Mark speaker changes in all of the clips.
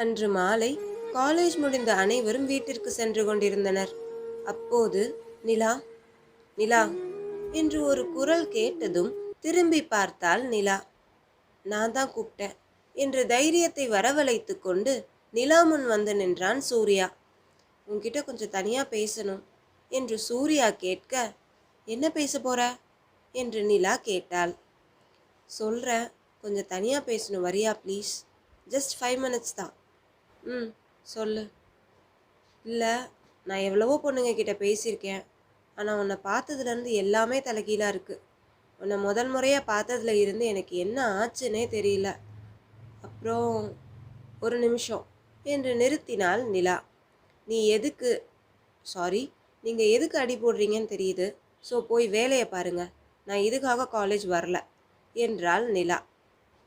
Speaker 1: அன்று மாலை காலேஜ் முடிந்த அனைவரும் வீட்டிற்கு சென்று கொண்டிருந்தனர். அப்போது நிலா, நிலா என்று ஒரு குரல் கேட்டதும் திரும்பி பார்த்தாள் நிலா. நான் தான் கூப்பிட்டேன் என்று தைரியத்தை வரவழைத்து கொண்டு நிலா முன் வந்து நின்றான் சூர்யா. உன்கிட்ட கொஞ்சம் தனியா பேசணும் என்று சூர்யா கேட்க, என்ன பேச போற என்று நிலா கேட்டாள். சொல்கிறேன், கொஞ்சம் தனியாக பேசணும், வரியா ப்ளீஸ்? ஜஸ்ட் 5 minutes தான். சொல்லு. இல்லை, நான் எவ்வளவோ பொண்ணுங்க கிட்ட பேசியிருக்கேன். ஆனால் உன்னை பார்த்ததுலேருந்து எல்லாமே தலைகீழாக இருக்குது. உன்னை முதல் முறையாக பார்த்ததுல இருந்து எனக்கு என்ன ஆச்சுன்னே தெரியல. அப்புறம் ஒரு நிமிஷம் என்று நிறுத்தினாள் நிலா. நீங்கள் எதுக்கு அடி போடுறீங்கன்னு தெரியுது. ஸோ போய் வேலையை பாருங்க. நான் இதுக்காக காலேஜ் வரல என்றாள் நிலா.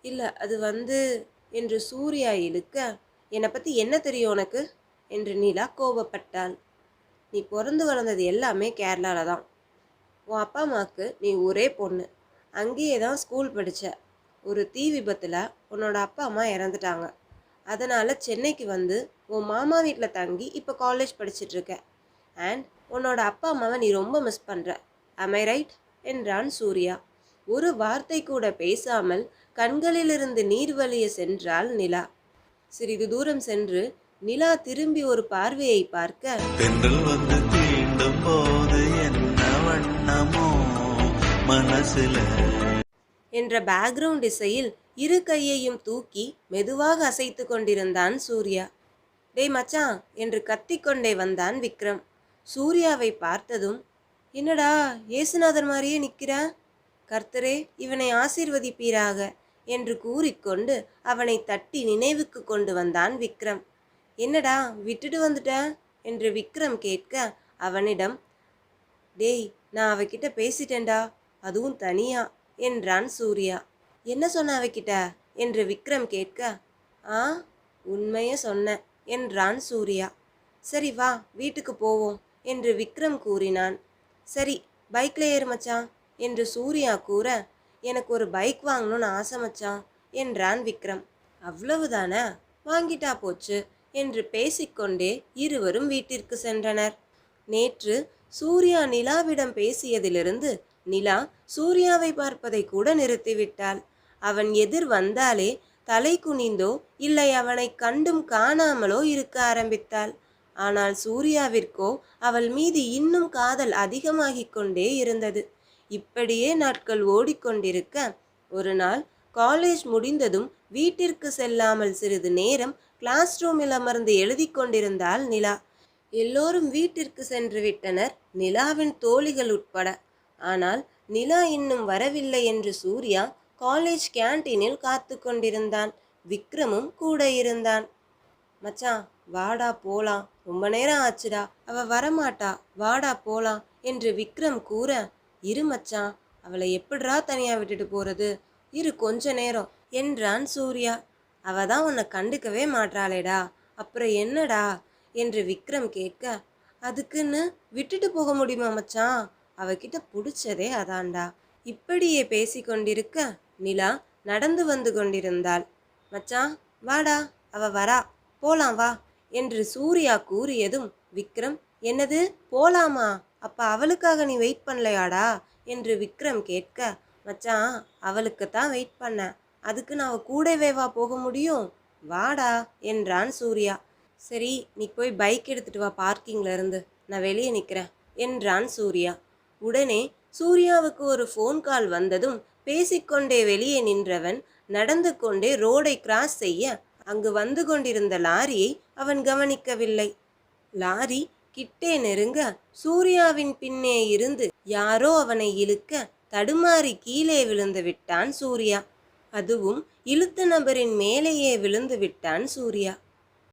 Speaker 1: இல்லை, அது என்று சூர்யா இழுக்க, என்னை பற்றி என்ன தெரியும் உனக்கு என்று நிலா கோபப்பட்டாள். நீ பிறந்து வளர்ந்தது எல்லாமே கேரளாவில் தான். உன் அப்பா அம்மாவுக்கு நீ ஒரே பொண்ணு. அங்கேயே தான் ஸ்கூல் படித்த. ஒரு தீ விபத்தில் உன்னோட அப்பா அம்மா இறந்துட்டாங்க. அதனால் சென்னைக்கு வந்து உன் மாமா வீட்டில் தங்கி இப்போ காலேஜ் படிச்சிட்ருக்க. அண்ட் உன்னோட அப்பா அம்மாவை நீ ரொம்ப மிஸ் பண்ணுற. am I right என்றான் சூர்யா. ஒரு வார்த்தை கூட பேசாமல் கண்களிலிருந்து நீர் வழிய சென்றாள் நிலா. சிறிது தூரம் சென்று நிலா திரும்பி ஒரு பார்வையை பார்க்க, என்ற பேக்ரவுண்ட் இசையில் இரு கையையும் தூக்கி மெதுவாக அசைத்து கொண்டிருந்தான் சூர்யா. டேய் மச்சான் என்று கத்திக்கொண்டே வந்தான் விக்ரம். சூர்யாவை பார்த்ததும், என்னடா ஏசுநாதர் மாதிரியே நிற்கிறா, கர்த்தரே இவனை ஆசீர்வதிப்பீராக என்று கூறிக்கொண்டு அவனை தட்டி நினைவுக்கு கொண்டு வந்தான் விக்ரம். என்னடா விட்டுட்டு வந்துட்ட என்று விக்ரம் கேட்க, அவனிடம், டேய் நான் அவகிட்ட பேசிட்டேன்டா, அதுவும் தனியா என்றான் சூர்யா. என்ன சொன்ன அவகிட்ட என்று விக்ரம் கேட்க, உண்மையே சொன்ன என்றான் சூர்யா. சரி வா வீட்டுக்கு போவோம் என்று விக்ரம் கூறினான். சரி பைக்கில் ஏறு மச்சான் என்று சூர்யா கூற, எனக்கு ஒரு பைக் வாங்கணும்னு ஆசை மச்சான் என்றான் விக்ரம். அவ்வளவுதானே, வாங்கிட்டா போச்சு என்று பேசிக்கொண்டே இருவரும் வீட்டிற்கு சென்றனர். நேற்று சூர்யா நிலாவிடம் பேசியதிலிருந்து நிலா சூர்யாவை பார்ப்பதை கூட நிறுத்திவிட்டாள். அவன் எதிர் வந்தாலே தலை குனிந்தோ இல்லை அவனை கண்டும் காணாமலோ இருக்க ஆரம்பித்தாள். ஆனால் சூர்யாவிற்கோ அவள் மீது இன்னும் காதல் அதிகமாகிக் கொண்டே இருந்தது. இப்படியே நாட்கள் ஓடிக்கொண்டிருக்க, ஒரு நாள் காலேஜ் முடிந்ததும் வீட்டிற்கு செல்லாமல் சிறிது நேரம் கிளாஸ் ரூமில் அமர்ந்து எழுதி கொண்டிருந்தாள் நிலா. எல்லோரும் வீட்டிற்கு சென்று விட்டனர், நிலாவின் தோழிகள் உட்பட. ஆனால் நிலா இன்னும் வரவில்லை என்று சூர்யா காலேஜ் கேன்டீனில் காத்து கொண்டிருந்தான். விக்ரமும் கூட இருந்தான். மச்சான் வாடா போலாம், ரொம்ப நேரம் ஆச்சுடா, அவ வரமாட்டா, வாடா போலாம் என்று விக்ரம் கூற, இரு மச்சான், அவளை எப்படிரா தனியா விட்டுட்டு போறது, இரு கொஞ்ச நேரம் என்றான் சூர்யா. அவ தான் உன்னை கண்டுக்கவே மாட்டாளேடா, அப்புறம் என்னடா என்று விக்ரம் கேட்க, அதுக்குன்னு விட்டுட்டு போக முடியுமா மச்சான், அவகிட்ட பிடிச்சதே அதான்டா. இப்படியே பேசி கொண்டிருக்க நிலா நடந்து வந்து கொண்டிருந்தாள். மச்சான் வாடா, அவ வரா, போலாம் வா என்று சூர்யா கூறியதும் விக்ரம், என்னது போலாமா, அப்ப அவளுக்காக நீ வெயிட் பண்ணலையாடா என்று விக்ரம் கேட்க, மச்சான் அவளுக்குத்தான் வெயிட் பண்ண, அதுக்கு நான் கூடவே வா போக முடியும், வாடா என்றான் சூர்யா. சரி நீ போய் பைக் எடுத்துட்டு வா பார்க்கிங்ல இருந்து, நான் வெளியே நிற்கிறேன் என்றான் சூர்யா. உடனே சூர்யாவுக்கு ஒரு ஃபோன் கால் வந்ததும் பேசிக்கொண்டே வெளியே நின்றவன் நடந்து கொண்டே ரோடை கிராஸ் செய்ய, அங்கு வந்து கொண்டிருந்த லாரியை அவன் கவனிக்கவில்லை. லாரி கிட்டே நெருங்க சூர்யாவின் பின்னே இருந்து யாரோ அவனை இழுக்க தடுமாறி கீழே விழுந்து விட்டான் சூர்யா. அதுவும் இழுத்த நபரின் மேலேயே விழுந்து விட்டான் சூர்யா.